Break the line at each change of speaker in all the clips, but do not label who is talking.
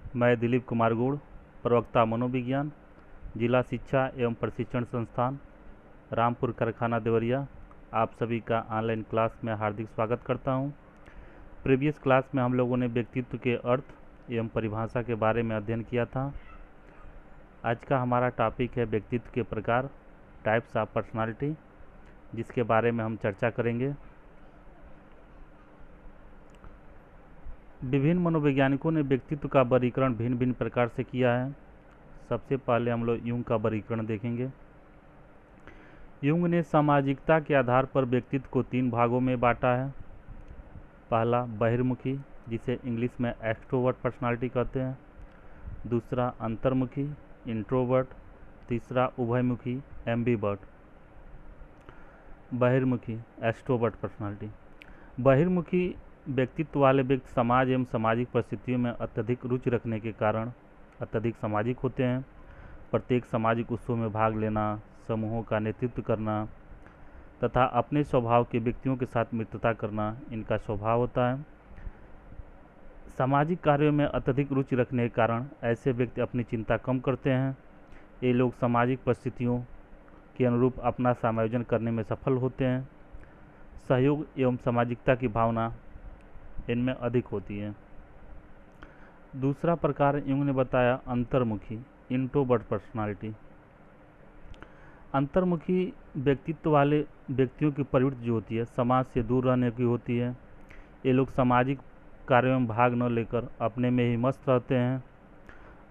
मैं दिलीप कुमार गुड़, प्रवक्ता मनोविज्ञान, जिला शिक्षा एवं प्रशिक्षण संस्थान रामपुर कारखाना देवरिया, आप सभी का ऑनलाइन क्लास में हार्दिक स्वागत करता हूं। प्रीवियस क्लास में हम लोगों ने व्यक्तित्व के अर्थ एवं परिभाषा के बारे में अध्ययन किया था। आज का हमारा टॉपिक है व्यक्तित्व के प्रकार, टाइप्स ऑफ पर्सनालिटी, जिसके बारे में हम चर्चा करेंगे। विभिन्न मनोवैज्ञानिकों ने व्यक्तित्व का वर्गीकरण भिन्न भिन्न प्रकार से किया है। सबसे पहले हम लोग यूंग का वर्गीकरण देखेंगे। यूंग ने सामाजिकता के आधार पर व्यक्तित्व को 3 भागों में बांटा है। पहला बहिर्मुखी, जिसे इंग्लिश में एक्सट्रोवर्ट पर्सनालिटी कहते हैं। दूसरा अंतर्मुखी, इंट्रोवर्ट। तीसरा उभयमुखी, एम्बिवर्ट। बहिर्मुखी, एक्सट्रोवर्ट पर्सनालिटी। बहिर्मुखी व्यक्तित्व वाले व्यक्ति समाज एवं सामाजिक परिस्थितियों में अत्यधिक रुचि रखने के कारण अत्यधिक सामाजिक होते हैं। प्रत्येक सामाजिक उत्सव में भाग लेना, समूहों का नेतृत्व करना तथा अपने स्वभाव के व्यक्तियों के साथ मित्रता करना इनका स्वभाव होता है। सामाजिक कार्यों में अत्यधिक रुचि रखने के कारण ऐसे व्यक्ति अपनी चिंता कम करते हैं। ये लोग सामाजिक परिस्थितियों के अनुरूप अपना समायोजन करने में सफल होते हैं। सहयोग एवं सामाजिकता की भावना इनमें अधिक होती है। दूसरा प्रकार यूंग ने बताया अंतर्मुखी, इंट्रोवर्ट पर्सनालिटी। अंतर्मुखी व्यक्तित्व वाले व्यक्तियों की प्रवृत्ति जो होती है समाज से दूर रहने की होती है। ये लोग सामाजिक कार्यों में भाग न लेकर अपने में ही मस्त रहते हैं।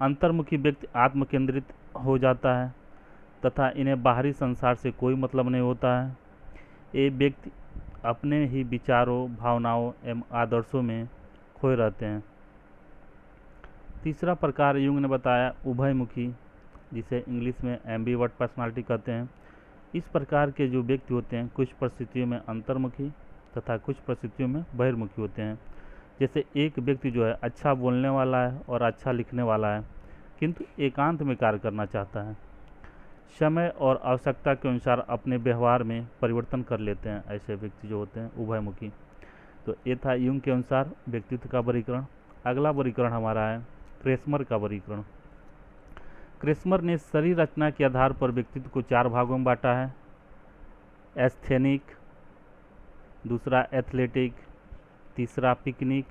अंतर्मुखी व्यक्ति आत्मकेंद्रित हो जाता है तथा इन्हें बाहरी संसार से कोई मतलब नहीं होता है। ये व्यक्ति अपने ही विचारों, भावनाओं एवं आदर्शों में खोए रहते हैं। तीसरा प्रकार यूंग ने बताया उभयमुखी, जिसे इंग्लिश में एम्बिवर्ट पर्सनालिटी कहते हैं। इस प्रकार के जो व्यक्ति होते हैं कुछ परिस्थितियों में अंतर्मुखी तथा कुछ परिस्थितियों में बहिर्मुखी होते हैं। जैसे एक व्यक्ति जो है अच्छा बोलने वाला है और अच्छा लिखने वाला है, किंतु एकांत में कार्य करना चाहता है। समय और आवश्यकता के अनुसार अपने व्यवहार में परिवर्तन कर लेते हैं ऐसे व्यक्ति जो होते हैं उभयमुखी। तो ये था यूंग के अनुसार व्यक्तित्व का वर्गीकरण। अगला वर्गीकरण हमारा है क्रेस्मर का वर्गीकरण। क्रेस्मर ने शरीर रचना के आधार पर व्यक्तित्व को 4 भागों में बांटा है। एस्थेनिक, दूसरा एथलेटिक, तीसरा पिकनिक,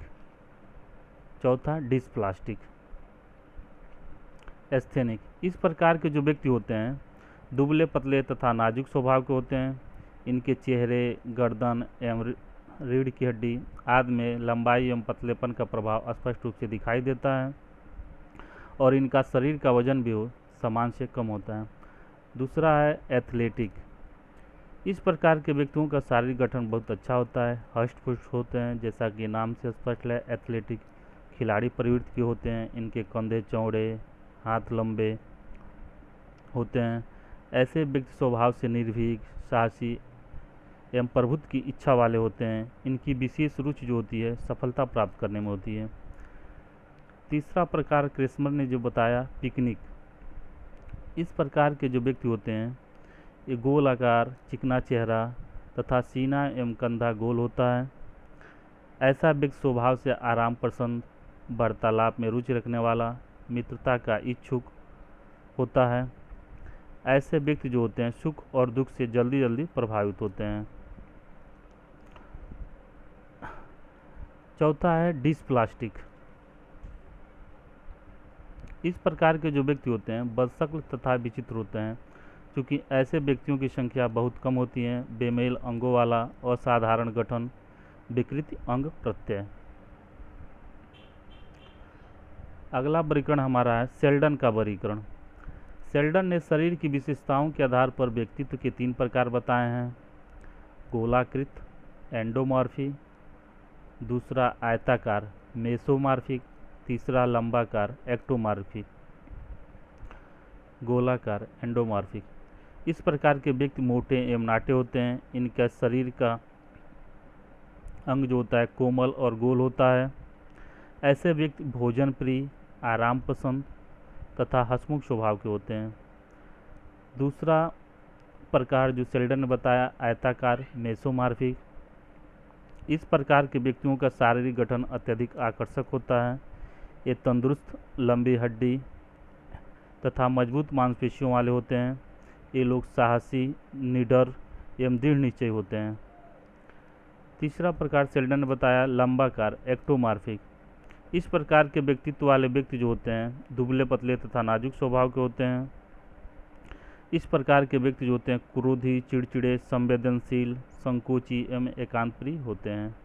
चौथा डिस्प्लास्टिक। एस्थेनिक, इस प्रकार के जो व्यक्ति होते हैं दुबले पतले तथा नाजुक स्वभाव के होते हैं। इनके चेहरे, गर्दन एवं रीढ़ की हड्डी आदि में लंबाई एवं पतलेपन का प्रभाव स्पष्ट रूप से दिखाई देता है और इनका शरीर का वजन भी सामान्य से कम होता है। दूसरा है एथलेटिक। इस प्रकार के व्यक्तियों का शारीरिक गठन बहुत अच्छा होता है, हष्ट पुष्ट होते हैं। जैसा कि नाम से स्पष्ट है, एथलेटिक खिलाड़ी प्रवृत्ति के होते हैं। इनके कंधे चौड़े, हाथ लंबे होते हैं। ऐसे व्यक्ति स्वभाव से निर्भीक, साहसी एवं प्रभुत्व की इच्छा वाले होते हैं। इनकी विशेष रुचि जो होती है सफलता प्राप्त करने में होती है। तीसरा प्रकार क्रेस्मर ने जो बताया पिकनिक। इस प्रकार के जो व्यक्ति होते हैं ये गोल आकार, चिकना चेहरा तथा सीना एवं कंधा गोल होता है। ऐसा व्यक्ति स्वभाव से आराम पसंद, वार्तालाप में रुचि रखने वाला, मित्रता का इच्छुक होता है। ऐसे व्यक्ति जो होते हैं सुख और दुख से जल्दी जल्दी प्रभावित होते हैं। चौथा है डिस्प्लास्टिक। इस प्रकार के जो व्यक्ति होते हैं बदशक्ल तथा विचित्र होते हैं। क्योंकि ऐसे व्यक्तियों की संख्या बहुत कम होती है। बेमेल अंगों वाला, असाधारण गठन, विकृत अंग प्रत्यय। अगला वर्गीकरण हमारा है शेल्डन का वर्गीकरण। शेल्डन ने शरीर की विशेषताओं के आधार पर व्यक्तित्व के 3 प्रकार बताए हैं। गोलाकृत, एंडोमॉर्फी। दूसरा आयताकार, मेसोमॉर्फिक। तीसरा लंबाकार, एक्टोमॉर्फिक। गोलाकार, एंडोमॉर्फिक। इस प्रकार के व्यक्ति मोटे एवं नाटे होते हैं। इनका शरीर का अंग जो होता है कोमल और गोल होता है। ऐसे व्यक्ति भोजन प्रिय, आराम पसंद तथा हंसमुख स्वभाव के होते हैं। दूसरा प्रकार जो शेल्डन ने बताया आयताकार, मेसोमॉर्फिक। इस प्रकार के व्यक्तियों का शारीरिक गठन अत्यधिक आकर्षक होता है। ये तंदुरुस्त, लंबी हड्डी तथा मजबूत मांसपेशियों वाले होते हैं। ये लोग साहसी, निडर एवं दृढ़ निश्चयी होते हैं। तीसरा प्रकार शेल्डन ने बताया लंबाकार, एक्टोमार्फिक। इस प्रकार के व्यक्तित्व वाले व्यक्ति जो होते हैं दुबले पतले तथा नाजुक स्वभाव के होते हैं। इस प्रकार के व्यक्ति जो होते हैं क्रोधी, चिड़चिड़े, संवेदनशील, संकोची एवं एकांतप्रिय होते हैं।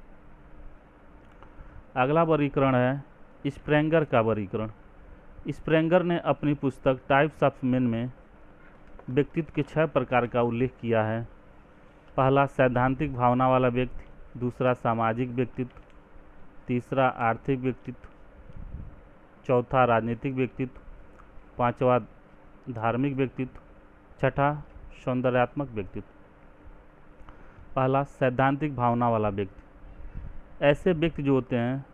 अगला वर्गीकरण है स्प्रेंगर का वर्गीकरण। स्प्रेंगर ने अपनी पुस्तक टाइप्स ऑफ मेन में व्यक्तित्व के 6 प्रकार का उल्लेख किया है। पहला सैद्धांतिक भावना वाला व्यक्ति, दूसरा सामाजिक व्यक्तित्व, तीसरा आर्थिक व्यक्तित्व, चौथा राजनीतिक व्यक्तित्व, पांचवा धार्मिक व्यक्तित्व, छठा सौंदर्यात्मक व्यक्तित्व। पहला सैद्धांतिक भावना वाला व्यक्ति। ऐसे व्यक्ति जो होते हैं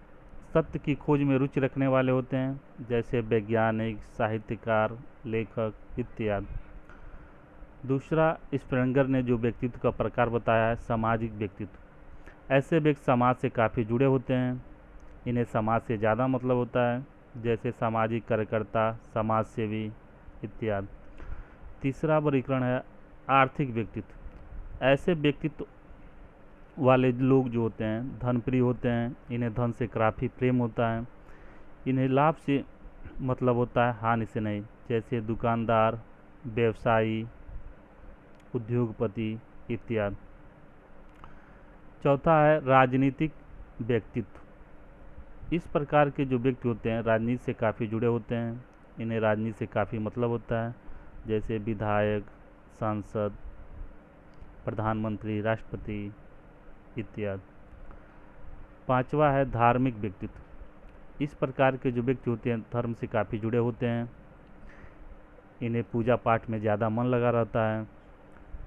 सत्य की खोज में रुचि रखने वाले होते हैं, जैसे वैज्ञानिक, साहित्यकार, लेखक इत्यादि। दूसरा स्प्रेंगर ने जो व्यक्तित्व का प्रकार बताया है सामाजिक व्यक्तित्व। ऐसे व्यक्ति समाज से काफ़ी जुड़े होते हैं, इन्हें समाज से ज़्यादा मतलब होता है, जैसे सामाजिक कार्यकर्ता, समाज सेवी इत्यादि। तीसरा वर्गीकरण है आर्थिक व्यक्तित्व। ऐसे व्यक्तित्व वाले लोग जो होते हैं धनप्रिय होते हैं, इन्हें धन से काफ़ी प्रेम होता है, इन्हें लाभ से मतलब होता है, हानि से नहीं, जैसे दुकानदार, व्यवसायी, उद्योगपति इत्यादि। चौथा है राजनीतिक व्यक्तित्व। इस प्रकार के जो व्यक्ति होते हैं राजनीति से काफ़ी जुड़े होते हैं, इन्हें राजनीति से काफ़ी मतलब होता है, जैसे विधायक, सांसद, प्रधानमंत्री, राष्ट्रपति इत्यादि। पांचवा है धार्मिक व्यक्तित्व। इस प्रकार के जो व्यक्ति होते हैं धर्म से काफ़ी जुड़े होते हैं, इन्हें पूजा पाठ में ज़्यादा मन लगा रहता है,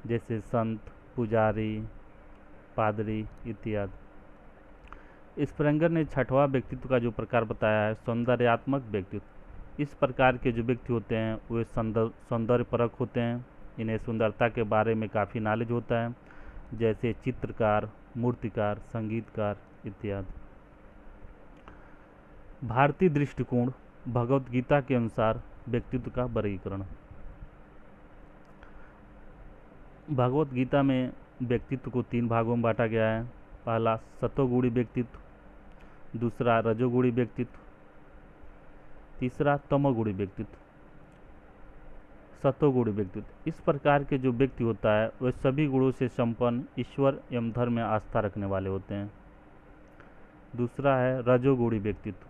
जैसे संत, पुजारी, पादरी इत्यादि। स्प्रेंगर ने छठवां व्यक्तित्व का जो प्रकार बताया है सौंदर्यात्मक व्यक्तित्व। इस प्रकार के जो व्यक्ति होते हैं वे सौंदर्य परक होते हैं, इन्हें सुंदरता के बारे में काफ़ी नॉलेज होता है, जैसे चित्रकार, मूर्तिकार, संगीतकार इत्यादि। भारतीय दृष्टिकोण भगवत गीता के अनुसार व्यक्तित्व का वर्गीकरण। भगवत गीता में व्यक्तित्व को 3 भागों में बांटा गया है। पहला सतोगुणी व्यक्तित्व, दूसरा रजोगुणी व्यक्तित्व, तीसरा तमोगुणी व्यक्तित्व। सतोगुणी व्यक्तित्व। इस प्रकार के जो व्यक्ति होता है वह सभी गुणों से संपन्न, ईश्वर एवं धर्म में आस्था रखने वाले होते हैं। दूसरा है रजोगुणी व्यक्तित्व।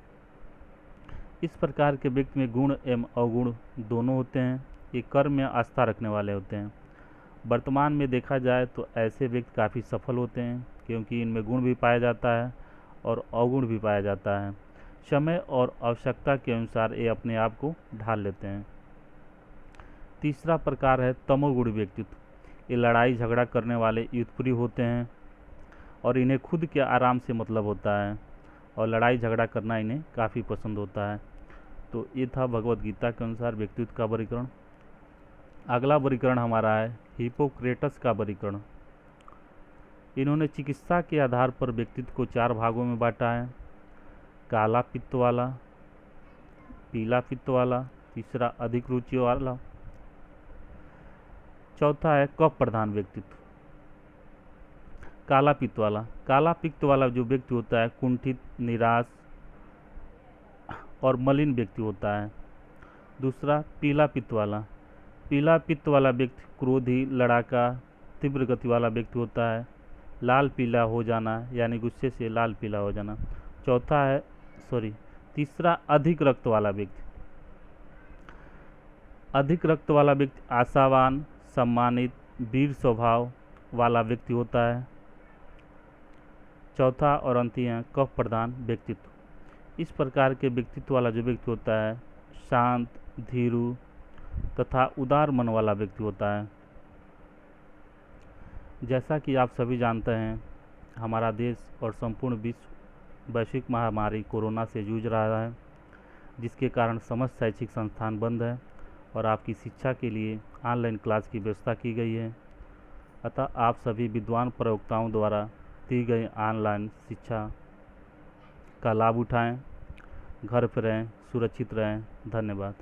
इस प्रकार के व्यक्ति में गुण एवं अवगुण दोनों होते हैं, ये कर्म में आस्था रखने वाले होते हैं। वर्तमान में देखा जाए तो ऐसे व्यक्ति काफ़ी सफल होते हैं, क्योंकि इनमें गुण भी पाया जाता है और अवगुण भी पाया जाता है। समय और आवश्यकता के अनुसार ये अपने आप को ढाल लेते हैं। तीसरा प्रकार है तमोगुणी व्यक्तित्व। ये लड़ाई झगड़ा करने वाले युद्धप्रिय होते हैं और इन्हें खुद के आराम से मतलब होता है और लड़ाई झगड़ा करना इन्हें काफ़ी पसंद होता है। तो ये था भगवत गीता के अनुसार व्यक्तित्व का वर्गीकरण। अगला वर्गीकरण हमारा है हिप्पोक्रेटस का वर्गीकरण। इन्होंने चिकित्सा के आधार पर व्यक्तित्व को 4 भागों में बांटा है। काला पित्त वाला, पीला पित्त वाला, तीसरा अधिक रुचि वाला, चौथा है कफ प्रधान व्यक्तित्व। काला पित्त वाला। काला पित्त वाला जो व्यक्ति होता है कुंठित, निराश और मलिन व्यक्ति होता है। दूसरा पीला पित्त वाला। पीला पित्त वाला व्यक्ति क्रोधी, लड़ाका, तीव्र गति वाला व्यक्ति होता है। लाल पीला हो जाना यानी गुस्से से लाल पीला हो जाना। तीसरा अधिक रक्त वाला व्यक्ति। अधिक रक्त वाला व्यक्ति आशावान, सम्मानित, वीर स्वभाव वाला व्यक्ति होता है। चौथा और अंतिम है कफ प्रधान व्यक्तित्व। इस प्रकार के व्यक्तित्व वाला जो व्यक्ति होता है शांत, धीरू तथा उदार मन वाला व्यक्ति होता है। जैसा कि आप सभी जानते हैं हमारा देश और संपूर्ण विश्व वैश्विक महामारी कोरोना से जूझ रहा है, जिसके कारण समस्त शैक्षिक संस्थान बंद है और आपकी शिक्षा के लिए ऑनलाइन क्लास की व्यवस्था की गई है। अतः आप सभी विद्वान प्रवक्ताओं द्वारा दी गई ऑनलाइन शिक्षा का लाभ उठाएं घर पर रहें, सुरक्षित रहें। धन्यवाद।